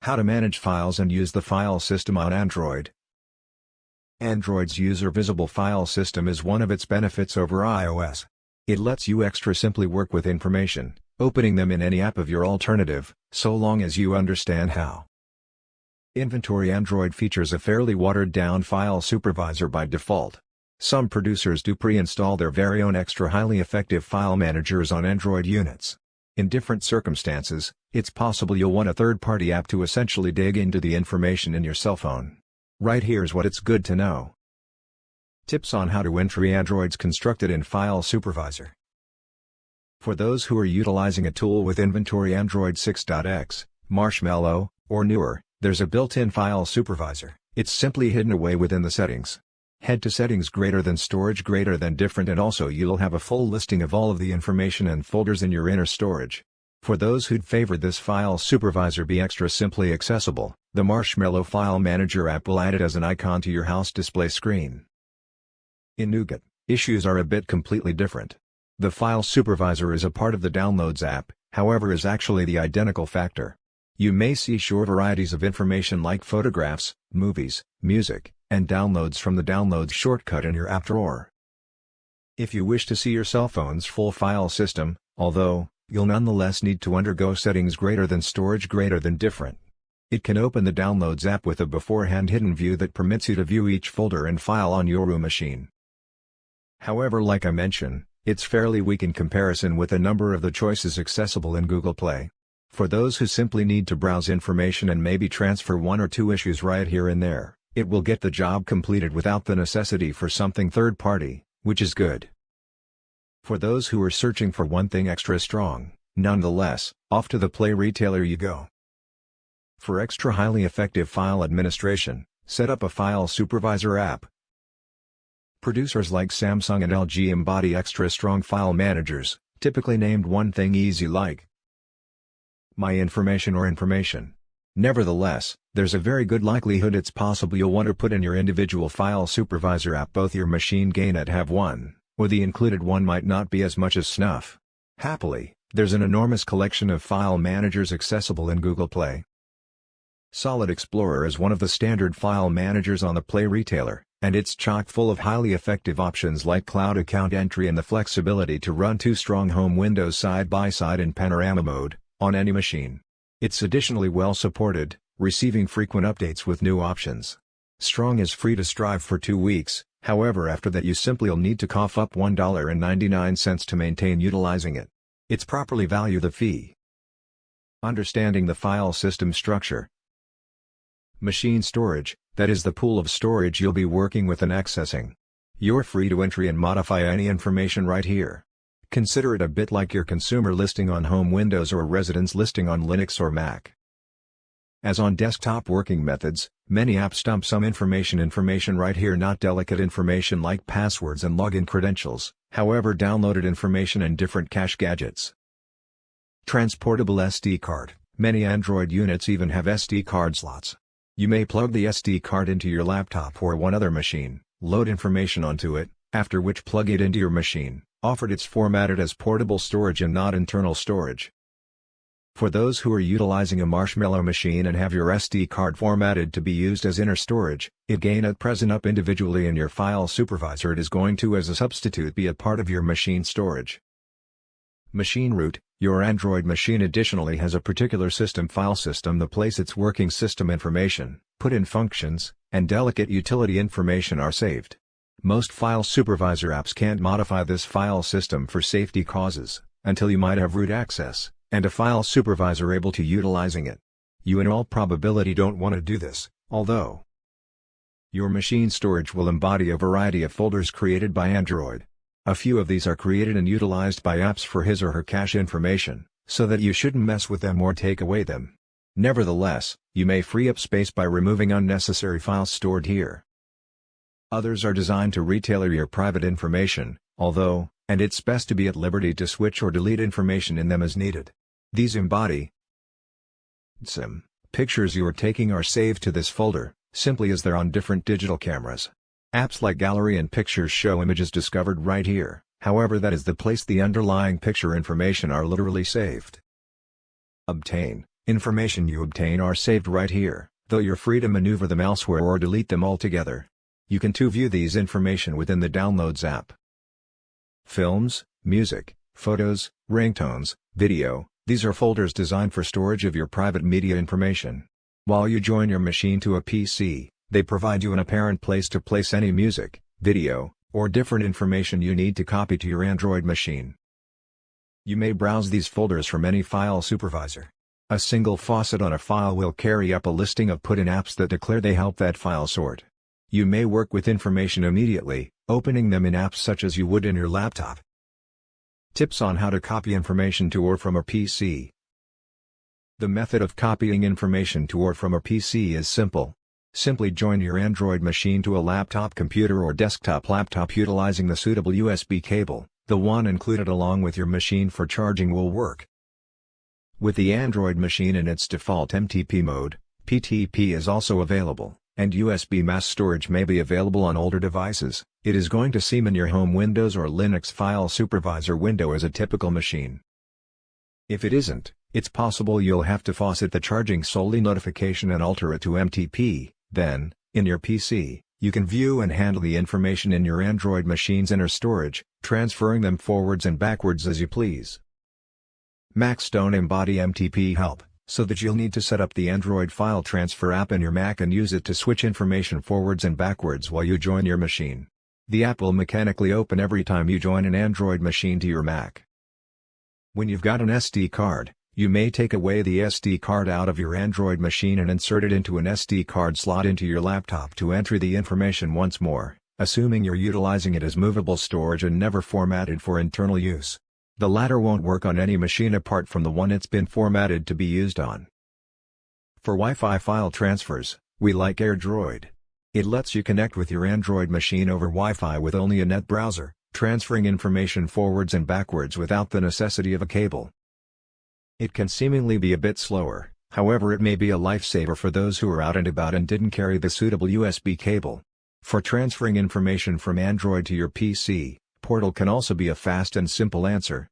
How to manage files and use the file system on Android. Android's user visible file system is one of its benefits over iOS. It lets you extra simply work with information, opening them in any app of your alternative, so long as you understand how. Inventory Android features a fairly watered-down file supervisor by default. Some producers do pre-install their very own extra highly effective file managers on Android units. In different circumstances, it's possible you'll want a third-party app to essentially dig into the information in your cell phone. Right here's what it's good to know. Tips on how to entry Android's constructed-in file supervisor. For those who are utilizing a tool with inventory Android 6.x, Marshmallow, or newer, there's a built-in file supervisor. It's simply hidden away within the settings. Head to Settings > Storage > Different and also you'll have a full listing of all of the information and folders in your inner storage. For those who'd favor this file supervisor be extra simply accessible, the Marshmallow File Manager app will add it as an icon to your house display screen. In Nougat, issues are a bit completely different. The file supervisor is a part of the Downloads app, however is actually the identical factor. You may see sure varieties of information like photographs, movies, music, and downloads from the Downloads shortcut in your app drawer. If you wish to see your cell phone's full file system, although, you'll nonetheless need to undergo Settings > Storage > Different. It can open the Downloads app with a beforehand hidden view that permits you to view each folder and file on your machine. However, like I mentioned, it's fairly weak in comparison with a number of the choices accessible in Google Play. For those who simply need to browse information and maybe transfer one or two issues right here and there, it will get the job completed without the necessity for something third-party, which is good. For those who are searching for one thing extra strong, nonetheless, off to the Play Retailer you go. For extra highly effective file administration, set up a file supervisor app. Producers like Samsung and LG embody extra strong file managers, typically named One Thing Easy like My Information or Information. Nevertheless, there's a very good likelihood it's possible you'll want to put in your individual file supervisor app. Both your machine gain have one, or the included one might not be as much as snuff. Happily, there's an enormous collection of file managers accessible in Google Play. Solid Explorer is one of the standard file managers on the Play Retailer, and it's chock full of highly effective options like cloud account entry and the flexibility to run two strong home windows side by side in panorama mode, on any machine. It's additionally well supported, receiving frequent updates with new options. Strong is free to strive for 2 weeks, however after that you simply'll need to cough up $1.99 to maintain utilizing it. It's properly value the fee. Understanding the file system structure. Machine storage, that is the pool of storage you'll be working with and accessing. You're free to entry and modify any information right here. Consider it a bit like your consumer listing on home Windows or a residence listing on Linux or Mac. As on desktop working methods, many apps dump some information right here, not delicate information like passwords and login credentials, however downloaded information and different cache gadgets. Transportable SD card, many Android units even have SD card slots. You may plug the SD card into your laptop or one other machine, load information onto it, after which plug it into your machine. Offered it's formatted as portable storage and not internal storage. For those who are utilizing a Marshmallow machine and have your SD card formatted to be used as inner storage, it gain at present up individually in your file supervisor. It is going to as a substitute be a part of your machine storage. Machine root, your Android machine additionally has a particular system file system the place its working system information, put-in functions, and delicate utility information are saved. Most file supervisor apps can't modify this file system for safety causes, until you might have root access, and a file supervisor able to utilizing it. You in all probability don't want to do this, although your machine storage will embody a variety of folders created by Android. A few of these are created and utilized by apps for his or her cache information, so that you shouldn't mess with them or take away them. Nevertheless, you may free up space by removing unnecessary files stored here. Others are designed to retailer your private information, although, and it's best to be at liberty to switch or delete information in them as needed. These embody some pictures you are taking are saved to this folder, simply as they're on different digital cameras. Apps like Gallery and Pictures show images discovered right here, however that is the place the underlying picture information are literally saved. Obtain Information you obtain are saved right here, though you're free to maneuver them elsewhere or delete them altogether. You can too view these information within the Downloads app. Films, music, photos, ringtones, video, these are folders designed for storage of your private media information. While you join your machine to a PC, they provide you an apparent place to place any music, video, or different information you need to copy to your Android machine. You may browse these folders from any file supervisor. A single faucet on a file will carry up a listing of put-in apps that declare they help that file sort. You may work with information immediately, opening them in apps such as you would in your laptop. Tips on how to copy information to or from a PC. The method of copying information to or from a PC is simple. Simply join your Android machine to a laptop computer or desktop laptop utilizing the suitable USB cable. The one included along with your machine for charging will work. With the Android machine in its default MTP mode, PTP is also available, and USB mass storage may be available on older devices. It is going to seem in your home Windows or Linux file supervisor window as a typical machine. If it isn't, it's possible you'll have to faucet the charging solely notification and alter it to MTP. Then, in your PC, you can view and handle the information in your Android machine's inner storage, transferring them forwards and backwards as you please. Macs don't embody MTP help, so that you'll need to set up the Android file transfer app in your Mac and use it to switch information forwards and backwards while you join your machine. The app will mechanically open every time you join an Android machine to your Mac. When you've got an SD card, you may take away the SD card out of your Android machine and insert it into an SD card slot into your laptop to enter the information once more, assuming you're utilizing it as movable storage and never formatted for internal use. The latter won't work on any machine apart from the one it's been formatted to be used on. For Wi-Fi file transfers, we like AirDroid. It lets you connect with your Android machine over Wi-Fi with only a net browser, transferring information forwards and backwards without the necessity of a cable. It can seemingly be a bit slower, however it may be a lifesaver for those who are out and about and didn't carry the suitable USB cable. For transferring information from Android to your PC, Portal can also be a fast and simple answer,